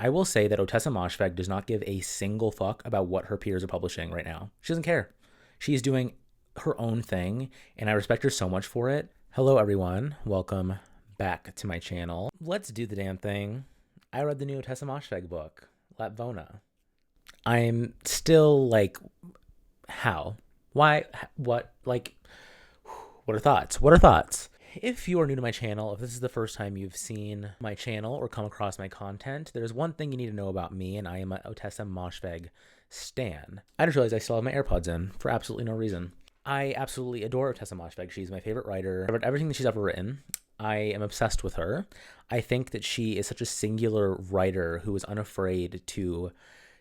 I will say that Ottessa Moshfegh does not give a single fuck about what her peers are publishing right now. She doesn't care. She's doing her own thing, and I respect her so much for it. Hello, everyone. Welcome back to my channel. Let's do the damn thing. I read the new Ottessa Moshfegh book, Lapvona. I'm still like, how? Why? What? Like, what are thoughts? What are thoughts? If you are new to my channel, if this is the first time you've seen my channel or come across my content, there's one thing you need to know about me, and I am an Ottessa Moshfegh stan. I just realized I still have my AirPods in for absolutely no reason. I absolutely adore Ottessa Moshfegh. She's my favorite writer. I've read everything that she's ever written. I am obsessed with her. I think that she is such a singular writer who is unafraid to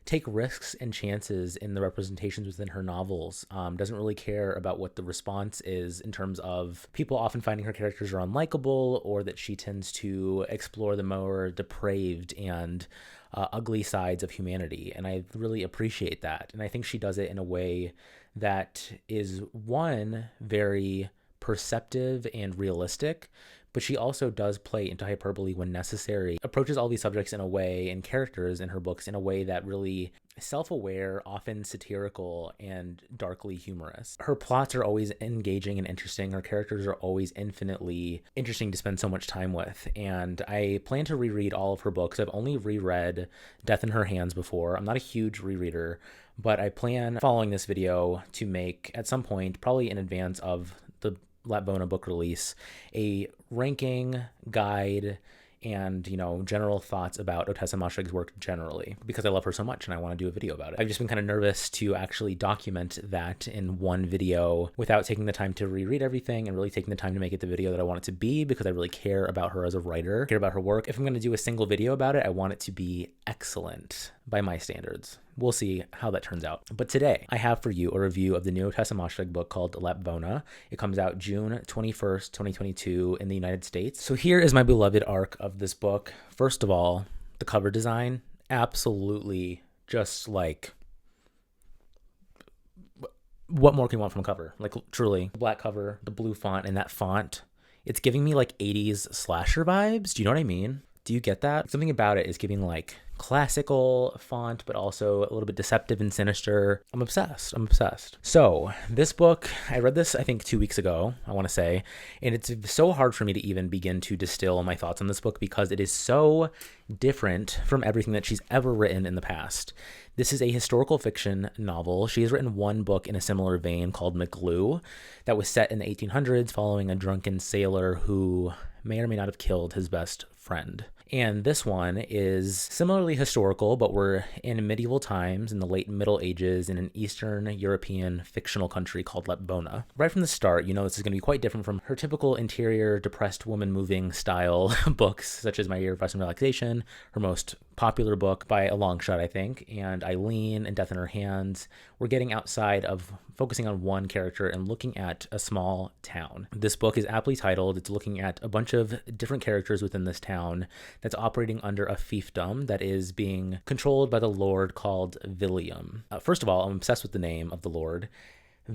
take risks and chances in the representations within her novels. Doesn't really care about what the response is in terms of people often finding her characters are unlikable, or that she tends to explore the more depraved and ugly sides of humanity. And I really appreciate that. And I think she does it in a way that is, one, very perceptive and realistic, but she also does play into hyperbole when necessary, approaches all these subjects in a way, and characters in her books in a way that really self-aware, often satirical, and darkly humorous. Her plots are always engaging and interesting. Her characters are always infinitely interesting to spend so much time with. And I plan to reread all of her books. I've only reread Death in Her Hands before. I'm not a huge rereader, but I plan, following this video, to make at some point, probably in advance of the Lapvona book release, a ranking guide and, general thoughts about Ottessa Moshfegh's work generally, because I love her so much and I want to do a video about it. I've just been kind of nervous to actually document that in one video without taking the time to reread everything and really taking the time to make it the video that I want it to be, because I really care about her as a writer, care about her work. If I'm going to do a single video about it, I want it to be excellent by my standards. We'll see how that turns out. But today, I have for you a review of the new Ottessa Moshfegh book called Lapvona. It comes out June 21st, 2022 in the United States. So here is my beloved arc of this book. First of all, the cover design, absolutely just like, what more can you want from a cover? Like, truly, the black cover, the blue font, and that font, it's giving me like 80s slasher vibes. Do you know what I mean? Do you get that? Something about it is giving like classical font, but also a little bit deceptive and sinister. I'm obsessed. I'm obsessed. So this book, I read this, I think 2 weeks ago, I want to say, and it's so hard for me to even begin to distill my thoughts on this book because it is so different from everything that she's ever written in the past. This is a historical fiction novel. She has written one book in a similar vein called McGlue that was set in the 1800s following a drunken sailor who may or may not have killed his best friend. And this one is similarly historical, but we're in medieval times in the late Middle Ages in an Eastern European fictional country called Lapvona. Right from the start, this is going to be quite different from her typical interior, depressed woman moving style books, such as My Year of Rest and Relaxation, her most popular book by a long shot, I think, and Eileen and Death in Her Hands. We're getting outside of focusing on one character and looking at a small town. This book is aptly titled. It's looking at a bunch of different characters within this town that's operating under a fiefdom that is being controlled by the lord called William. First of all, I'm obsessed with the name of the lord.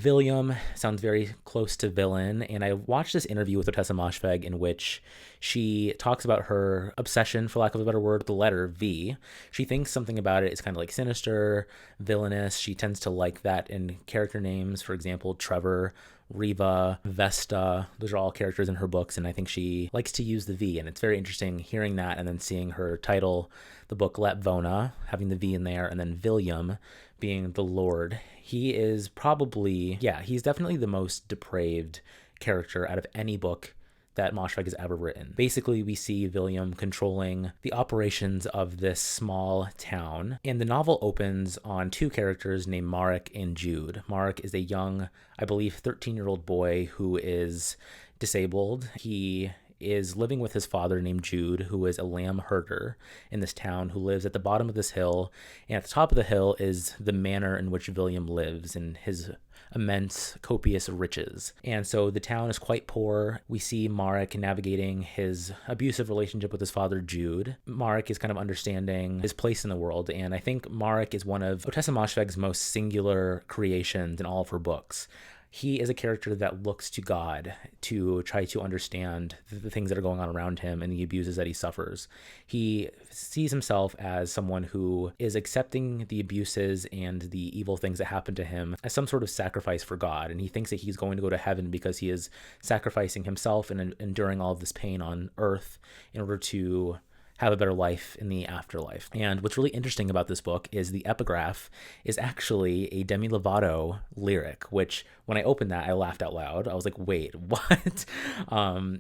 William sounds very close to villain, and I watched this interview with Ottessa Moshfegh in which she talks about her obsession, for lack of a better word, with the letter V. She thinks something about it is kind of like sinister, villainous. She tends to like that in character names. For example, Trevor, Riva, Vesta, those are all characters in her books, and I think she likes to use the V, and it's very interesting hearing that and then seeing her title the book Lapvona, having the V in there, and then William being the Lord. He is probably, he's definitely the most depraved character out of any book that Moshfegh has ever written. Basically, we see William controlling the operations of this small town, and the novel opens on two characters named Marek and Jude. Marek is a young, I believe, 13-year-old boy who is disabled. He is living with his father named Jude, who is a lamb herder in this town, who lives at the bottom of this hill, and at the top of the hill is the manor in which William lives and his immense, copious riches. And so the town is quite poor. We see Marek navigating his abusive relationship with his father, Jude. Marek is kind of understanding his place in the world, and I think Marek is one of Ottessa Moshfegh's most singular creations in all of her books. He is a character that looks to God to try to understand the things that are going on around him and the abuses that he suffers. He sees himself as someone who is accepting the abuses and the evil things that happen to him as some sort of sacrifice for God. And he thinks that he's going to go to heaven because he is sacrificing himself and enduring all of this pain on earth in order to have a better life in the afterlife. And what's really interesting about this book is the epigraph is actually a Demi Lovato lyric, which when I opened that, I laughed out loud. I was like, wait, what?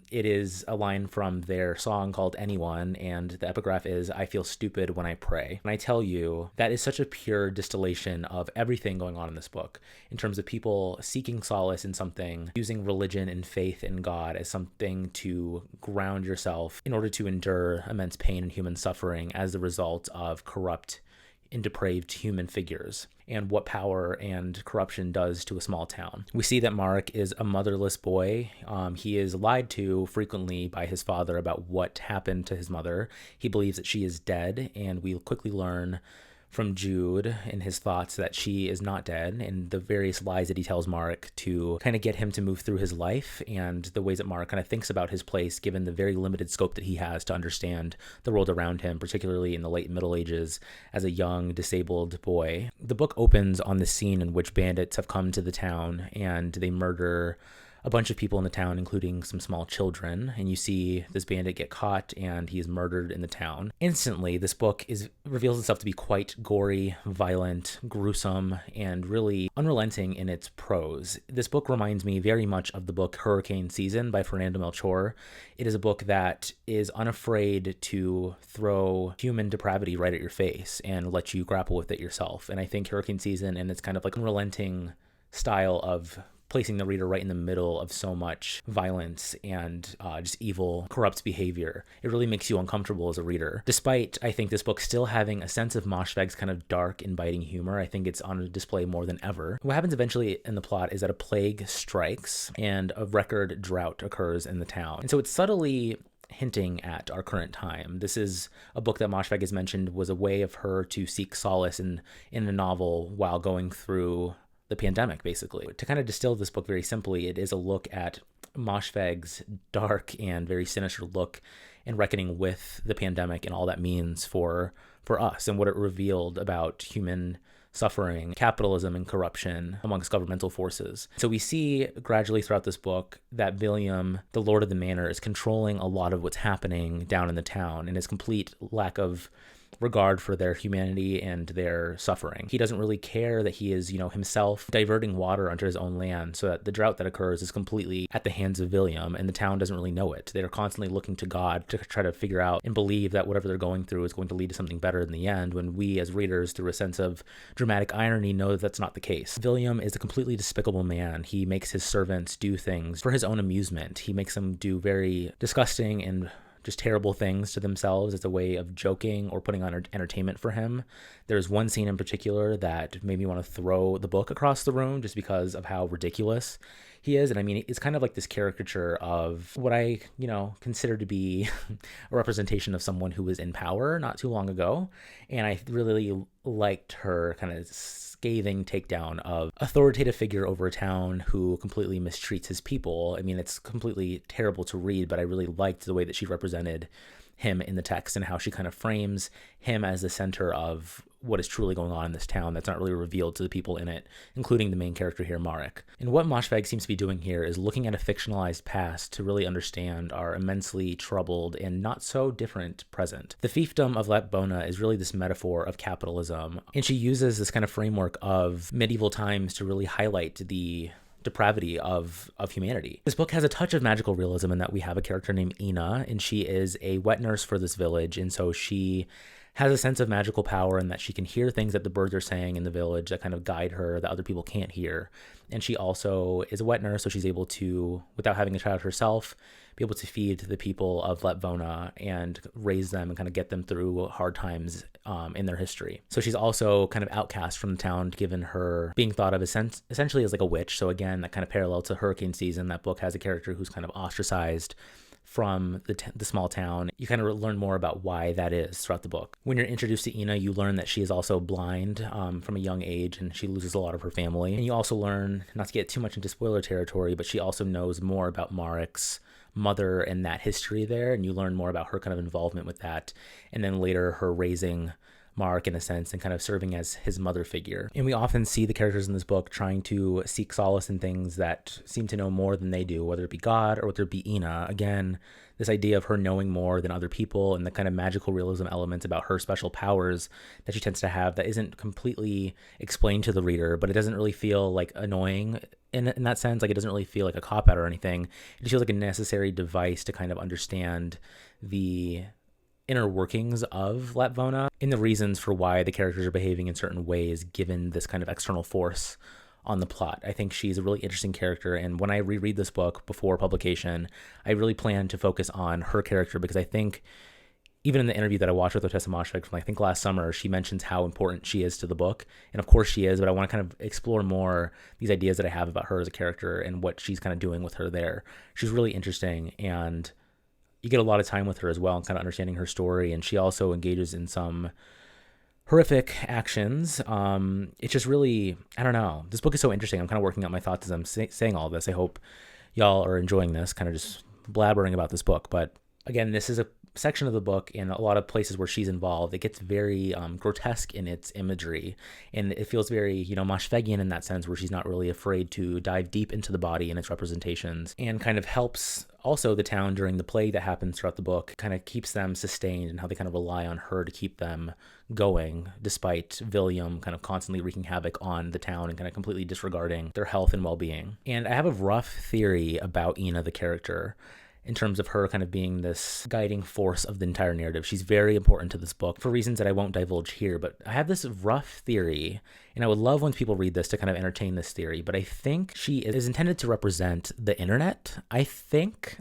It is a line from their song called Anyone, and the epigraph is, I feel stupid when I pray. And I tell you, that is such a pure distillation of everything going on in this book, in terms of people seeking solace in something, using religion and faith in God as something to ground yourself in order to endure immense pain and human suffering as the result of corrupt and depraved human figures, and what power and corruption does to a small town. We see that Mark is a motherless boy. He is lied to frequently by his father about what happened to his mother. He believes that she is dead, and we quickly learn from Jude and his thoughts that she is not dead, and the various lies that he tells Mark to kind of get him to move through his life, and the ways that Mark kind of thinks about his place given the very limited scope that he has to understand the world around him, particularly in the late Middle Ages as a young disabled boy. The book opens on the scene in which bandits have come to the town and they murder a bunch of people in the town, including some small children, and you see this bandit get caught and he is murdered in the town. Instantly, this book reveals itself to be quite gory, violent, gruesome, and really unrelenting in its prose. This book reminds me very much of the book Hurricane Season by Fernando Melchor. It is a book that is unafraid to throw human depravity right at your face and let you grapple with it yourself. And I think Hurricane Season and its kind of like unrelenting style of placing the reader right in the middle of so much violence and just evil, corrupt behavior. It really makes you uncomfortable as a reader. Despite, I think, this book still having a sense of Moshfegh's kind of dark and biting humor, I think it's on display more than ever. What happens eventually in the plot is that a plague strikes and a record drought occurs in the town. And so it's subtly hinting at our current time. This is a book that Moshfegh has mentioned was a way of her to seek solace in a novel while going through the pandemic, basically. To kind of distill this book very simply, it is a look at Moshfegh's dark and very sinister look and reckoning with the pandemic and all that means for us and what it revealed about human suffering, capitalism, and corruption amongst governmental forces. So we see gradually throughout this book that William, the Lord of the Manor, is controlling a lot of what's happening down in the town, and his complete lack of regard for their humanity and their suffering. He doesn't really care that he is, himself diverting water onto his own land so that the drought that occurs is completely at the hands of William, and the town doesn't really know it. They're constantly looking to God to try to figure out and believe that whatever they're going through is going to lead to something better in the end, when we as readers, through a sense of dramatic irony, know that that's not the case. William is a completely despicable man. He makes his servants do things for his own amusement. He makes them do very disgusting and just terrible things to themselves as a way of joking or putting on entertainment for him. There's one scene in particular that made me want to throw the book across the room just because of how ridiculous he is. And I mean, it's kind of like this caricature of what I, consider to be a representation of someone who was in power not too long ago. And I really liked her kind of scathing takedown of authoritative figure over a town who completely mistreats his people. I mean, it's completely terrible to read, but I really liked the way that she represented him in the text and how she kind of frames him as the center of what is truly going on in this town that's not really revealed to the people in it, including the main character here, Marek. And what Moshfegh seems to be doing here is looking at a fictionalized past to really understand our immensely troubled and not so different present. The fiefdom of Lapvona is really this metaphor of capitalism, and she uses this kind of framework of medieval times to really highlight the depravity of humanity. This book has a touch of magical realism in that we have a character named Ina, and she is a wet nurse for this village, and so she has a sense of magical power in that she can hear things that the birds are saying in the village that kind of guide her that other people can't hear. And she also is a wet nurse, so she's able to, without having a child herself, be able to feed the people of Lapvona and raise them and kind of get them through hard times in their history. So she's also kind of outcast from the town, given her being thought of essentially as like a witch. So again, that kind of parallel to Hurricane Season, that book has a character who's kind of ostracized from the small town. You kind of learn more about why that is throughout the book. When you're introduced to Ina, you learn that she is also blind from a young age, and she loses a lot of her family. And you also learn, not to get too much into spoiler territory, but she also knows more about Marek's mother and that history there, and you learn more about her kind of involvement with that, and then later her raising Marek in a sense and kind of serving as his mother figure. And we often see the characters in this book trying to seek solace in things that seem to know more than they do, whether it be God or whether it be Ina. Again, this idea of her knowing more than other people and the kind of magical realism elements about her special powers that she tends to have that isn't completely explained to the reader, but it doesn't really feel like annoying in that sense. Like, it doesn't really feel like a cop-out or anything. It just feels like a necessary device to kind of understand the inner workings of Lapvona and the reasons for why the characters are behaving in certain ways given this kind of external force on the plot. I think she's a really interesting character, and when I reread this book before publication, I really plan to focus on her character, because I think even in the interview that I watched with Ottessa Moshfegh from I think last summer, she mentions how important she is to the book. And of course she is, but I want to kind of explore more these ideas that I have about her as a character and what she's kind of doing with her there. She's really interesting, and you get a lot of time with her as well and kind of understanding her story. And she also engages in some horrific actions. It's just really, I don't know. This book is so interesting. I'm kind of working out my thoughts as I'm saying all this. I hope y'all are enjoying this, kind of just blabbering about this book. But again, this is a section of the book in a lot of places where she's involved. It gets very grotesque in its imagery, and it feels very, Moshfeghian in that sense, where she's not really afraid to dive deep into the body and its representations, and kind of helps also the town during the plague that happens throughout the book, kind of keeps them sustained, and how they kind of rely on her to keep them going, despite William kind of constantly wreaking havoc on the town and kind of completely disregarding their health and well-being. And I have a rough theory about Ina, the character, in terms of her kind of being this guiding force of the entire narrative. She's very important to this book for reasons that I won't divulge here, but I have this rough theory, and I would love when people read this to kind of entertain this theory, but I think she is intended to represent the internet, I think,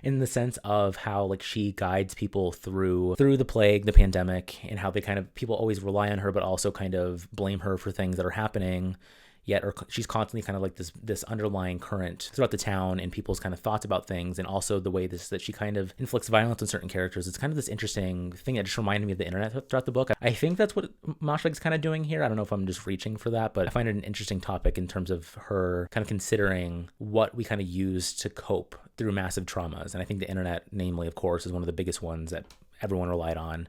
in the sense of how like she guides people through the plague, the pandemic, and how they kind of, people always rely on her, but also kind of blame her for things that are happening. Yet, or she's constantly kind of like this underlying current throughout the town and people's kind of thoughts about things, and also the way that she kind of inflicts violence on certain characters. It's kind of this interesting thing that just reminded me of the internet throughout the book. I think that's what Moshfegh's kind of doing here. I don't know if I'm just reaching for that, but I find it an interesting topic in terms of her kind of considering what we kind of use to cope through massive traumas. And I think the internet, namely, of course, is one of the biggest ones that everyone relied on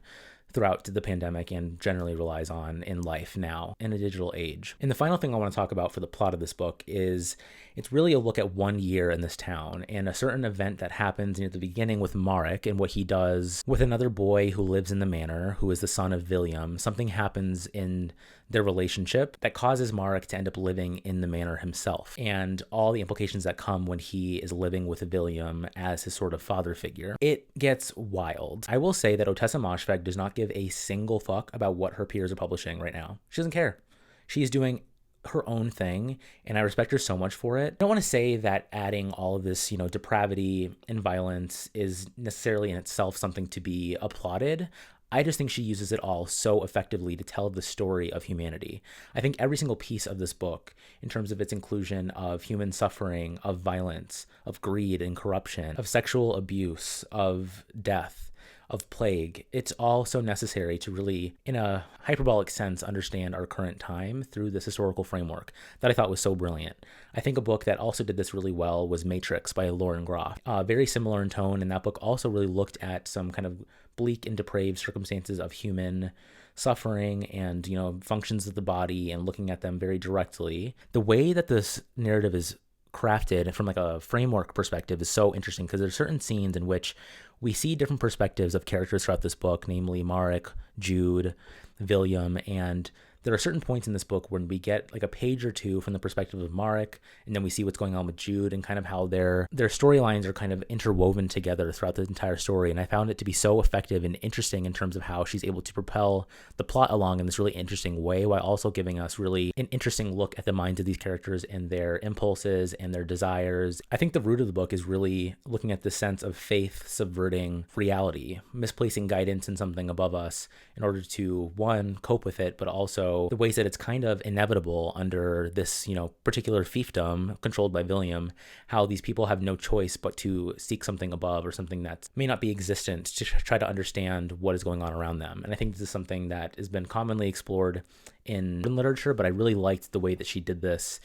throughout the pandemic and generally relies on in life now in a digital age. And the final thing I want to talk about for the plot of this book is it's really a look at 1 year in this town and a certain event that happens near the beginning with Marek and what he does with another boy who lives in the manor, who is the son of William. Something happens in their relationship that causes Marek to end up living in the manor himself, and all the implications that come when he is living with William as his sort of father figure. It gets wild. I will say that Ottessa Moshfegh does not give a single fuck about what her peers are publishing right now. She doesn't care. She's doing her own thing, and I respect her so much for it. I don't want to say that adding all of this, depravity and violence is necessarily in itself something to be applauded. I just think she uses it all so effectively to tell the story of humanity. I think every single piece of this book, in terms of its inclusion of human suffering, of violence, of greed and corruption, of sexual abuse, of death, of plague, it's all so necessary to really, in a hyperbolic sense, understand our current time through this historical framework that I thought was so brilliant. I think a book that also did this really well was Matrix by Lauren Groff. Very similar in tone, and that book also really looked at some kind of bleak and depraved circumstances of human suffering and, functions of the body, and looking at them very directly. The way that this narrative is crafted from like a framework perspective is so interesting, because there's certain scenes in which we see different perspectives of characters throughout this book, namely Marek, Jude, William, and there are certain points in this book when we get like a page or two from the perspective of Marek, and then we see what's going on with Jude and kind of how their storylines are kind of interwoven together throughout the entire story. And I found it to be so effective and interesting in terms of how she's able to propel the plot along in this really interesting way, while also giving us really an interesting look at the minds of these characters and their impulses and their desires. I think the root of the book is really looking at the sense of faith subverting reality, misplacing guidance in something above us in order to, one, cope with it, but also also the ways that it's kind of inevitable under this, particular fiefdom controlled by William, how these people have no choice but to seek something above or something that may not be existent to try to understand what is going on around them. And I think this is something that has been commonly explored in literature, but I really liked the way that she did this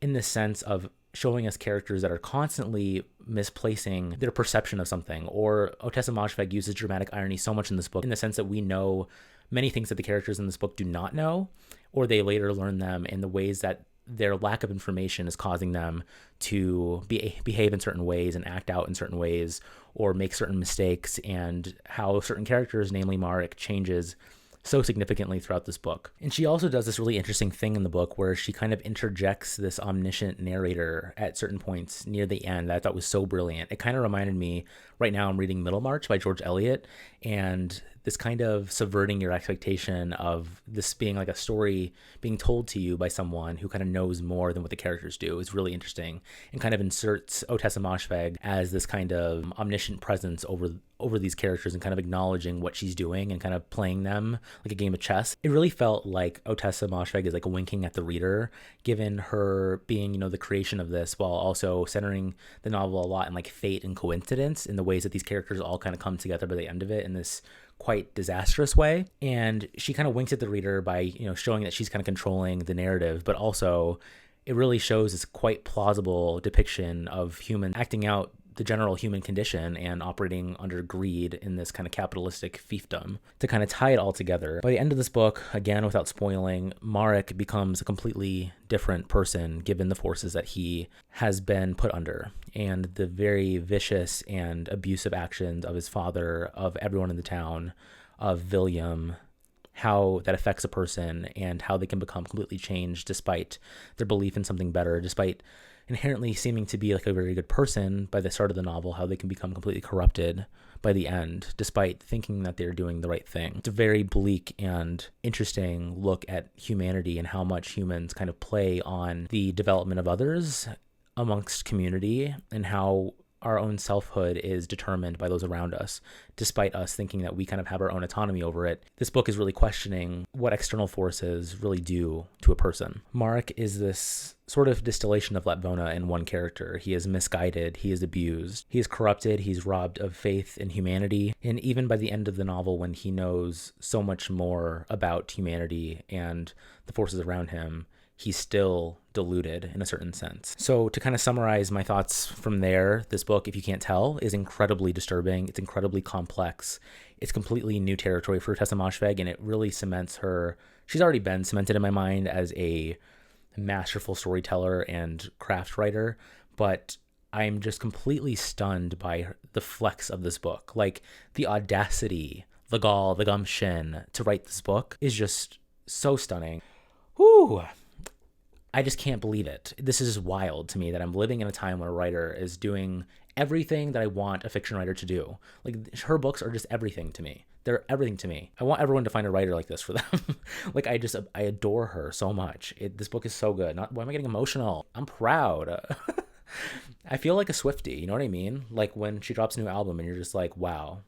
in the sense of showing us characters that are constantly misplacing their perception of something. Or Ottessa Moshfegh uses dramatic irony so much in this book in the sense that we know many things that the characters in this book do not know, or they later learn them in the ways that their lack of information is causing them to behave in certain ways and act out in certain ways or make certain mistakes, and how certain characters, namely Marek, changes so significantly throughout this book. And she also does this really interesting thing in the book where she kind of interjects this omniscient narrator at certain points near the end that I thought was so brilliant. It kind of reminded me, right now I'm reading Middlemarch by George Eliot, and this kind of subverting your expectation of this being like a story being told to you by someone who kind of knows more than what the characters do is really interesting, and kind of inserts Ottessa Moshfegh as this kind of omniscient presence over these characters and kind of acknowledging what she's doing and kind of playing them like a game of chess. It really felt like Ottessa Moshfegh is like winking at the reader, given her being, the creation of this, while also centering the novel a lot in like fate and coincidence in the ways that these characters all kind of come together by the end of it in this quite disastrous way. And she kind of winks at the reader by, showing that she's kind of controlling the narrative, but also it really shows this quite plausible depiction of humans acting out the general human condition and operating under greed in this kind of capitalistic fiefdom. To kind of tie it all together, by the end of this book, again, without spoiling, Marek becomes a completely different person given the forces that he has been put under and the very vicious and abusive actions of his father, of everyone in the town, of William, how that affects a person and how they can become completely changed despite their belief in something better, despite inherently seeming to be like a very good person by the start of the novel, how they can become completely corrupted by the end, despite thinking that they're doing the right thing. It's a very bleak and interesting look at humanity and how much humans kind of play on the development of others amongst community, and how our own selfhood is determined by those around us, despite us thinking that we kind of have our own autonomy over it. This book is really questioning what external forces really do to a person. Marek is this sort of distillation of Lapvona in one character. He is misguided, he is abused, he is corrupted, he's robbed of faith in humanity. And even by the end of the novel, when he knows so much more about humanity and the forces around him, he's still deluded in a certain sense. So to kind of summarize my thoughts from there, this book, if you can't tell, is incredibly disturbing. It's incredibly complex. It's completely new territory for Ottessa Moshfegh, and it really cements her. She's already been cemented in my mind as a masterful storyteller and craft writer, but I'm just completely stunned by the flex of this book. Like, the audacity, the gall, the gumption to write this book is just so stunning. Whew. I just can't believe it. This is wild to me that I'm living in a time where a writer is doing everything that I want a fiction writer to do. Like, her books are just everything to me. They're everything to me. I want everyone to find a writer like this for them. Like, I adore her so much. This book is so good. Why am I getting emotional? I'm proud. I feel like a Swiftie, you know what I mean? Like, when she drops a new album and you're just like, wow,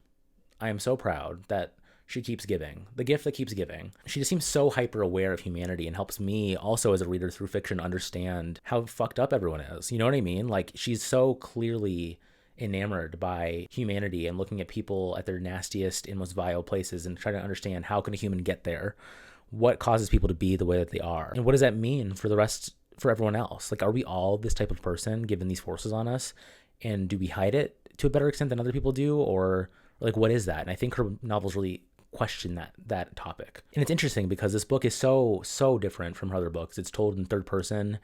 I am so proud that she keeps giving, the gift that keeps giving. She just seems so hyper aware of humanity and helps me also as a reader through fiction understand how fucked up everyone is. You know what I mean? Like, she's so clearly enamored by humanity and looking at people at their nastiest and most vile places and trying to understand how can a human get there? What causes people to be the way that they are? And what does that mean for for everyone else? Like, are we all this type of person given these forces on us? And do we hide it to a better extent than other people do? Or like, what is that? And I think her novels really question that topic. And it's interesting because this book is so different from her other books. It's told in third person.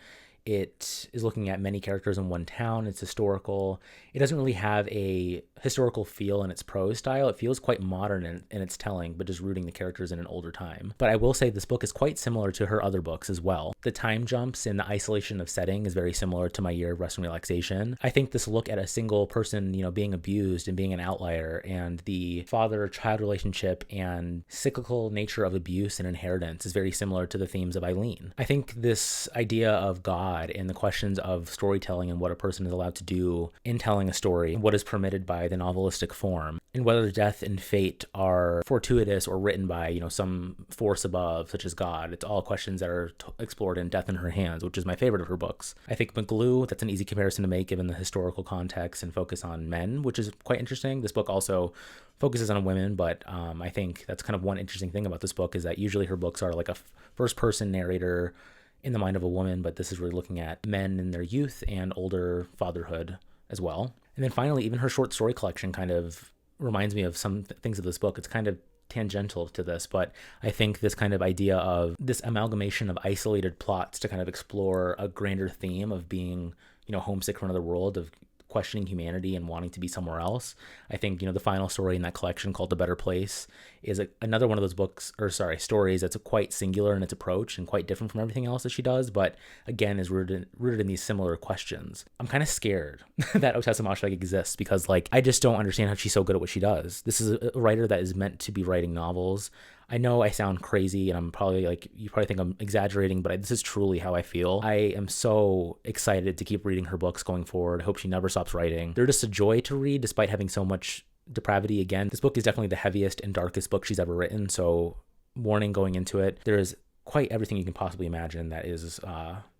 It is looking at many characters in one town. It's historical. It doesn't really have a historical feel in its prose style. It feels quite modern in its telling, but just rooting the characters in an older time. But I will say this book is quite similar to her other books as well. The time jumps and the isolation of setting is very similar to My Year of Rest and Relaxation. I think this look at a single person, being abused and being an outlier, and the father-child relationship and cyclical nature of abuse and inheritance is very similar to the themes of Eileen. I think this idea of God and the questions of storytelling and what a person is allowed to do in telling a story, what is permitted by the novelistic form, and whether death and fate are fortuitous or written by, some force above, such as God. It's all questions that are explored in Death in Her Hands, which is my favorite of her books. I think McGlue, that's an easy comparison to make given the historical context and focus on men, which is quite interesting. This book also focuses on women, but I think that's kind of one interesting thing about this book is that usually her books are like a first-person narrator in the mind of a woman, but this is really looking at men in their youth and older fatherhood as well. And then finally, even her short story collection kind of reminds me of some things of this book. It's kind of tangential to this, but I think this kind of idea of this amalgamation of isolated plots to kind of explore a grander theme of being, homesick for another world, of questioning humanity and wanting to be somewhere else. I think, the final story in that collection called The Better Place is another one of those stories that's quite singular in its approach and quite different from everything else that she does, but again is rooted in these similar questions. I'm kind of scared that Ottessa Moshfegh exists because I just don't understand how she's so good at what she does. This is a writer that is meant to be writing novels. I know I sound crazy and I'm probably you probably think I'm exaggerating, but this is truly how I feel. I am so excited to keep reading her books going forward. I hope she never stops writing. They're just a joy to read despite having so much depravity. Again, this book is definitely the heaviest and darkest book she's ever written, so warning going into it. There is quite everything you can possibly imagine that is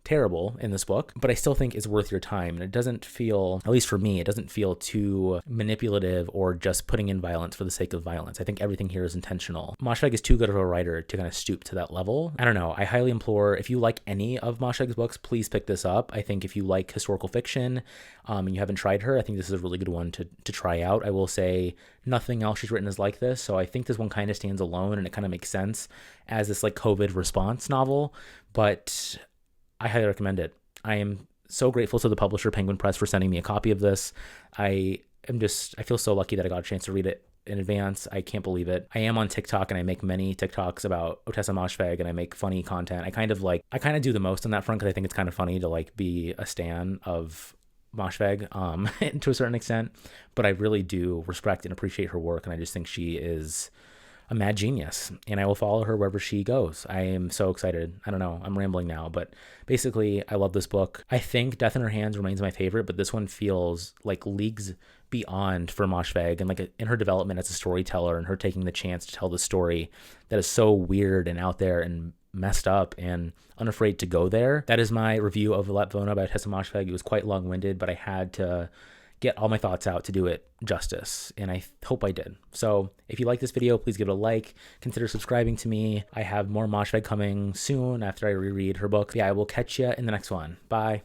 terrible in this book, but I still think it's worth your time. And it doesn't feel, at least for me, it doesn't feel too manipulative or just putting in violence for the sake of violence. I think everything here is intentional. Moshfegh is too good of a writer to kind of stoop to that level. I don't know. I highly implore, if you like any of Moshfegh's books, please pick this up. I think if you like historical fiction and you haven't tried her, I think this is a really good one to try out. I will say nothing else she's written is like this, so I think this one kind of stands alone and it kind of makes sense as this COVID response novel, but I highly recommend it. I am so grateful to the publisher Penguin Press for sending me a copy of this. I feel so lucky that I got a chance to read it in advance. I can't believe it. I am on TikTok and I make many TikToks about Ottessa Moshfegh and I make funny content. I kind of do the most on that front because I think it's kind of funny to be a stan of Moshfegh to a certain extent, but I really do respect and appreciate her work, and I just think she is a mad genius, and I will follow her wherever she goes. I am so excited. I don't know, I'm rambling now, but basically I love this book. I think Death in Her Hands remains my favorite, but this one feels like leagues beyond for Moshfegh, and in her development as a storyteller and her taking the chance to tell the story that is so weird and out there and messed up and unafraid to go there. That is my review of Lapvona by Ottessa Moshfegh. It was quite long-winded, but I had to get all my thoughts out to do it justice, and I hope I did. So if you like this video, please give it a like, consider subscribing to me. I have more Moshfegh coming soon after I reread her book. Yeah, I will catch you in the next one. Bye.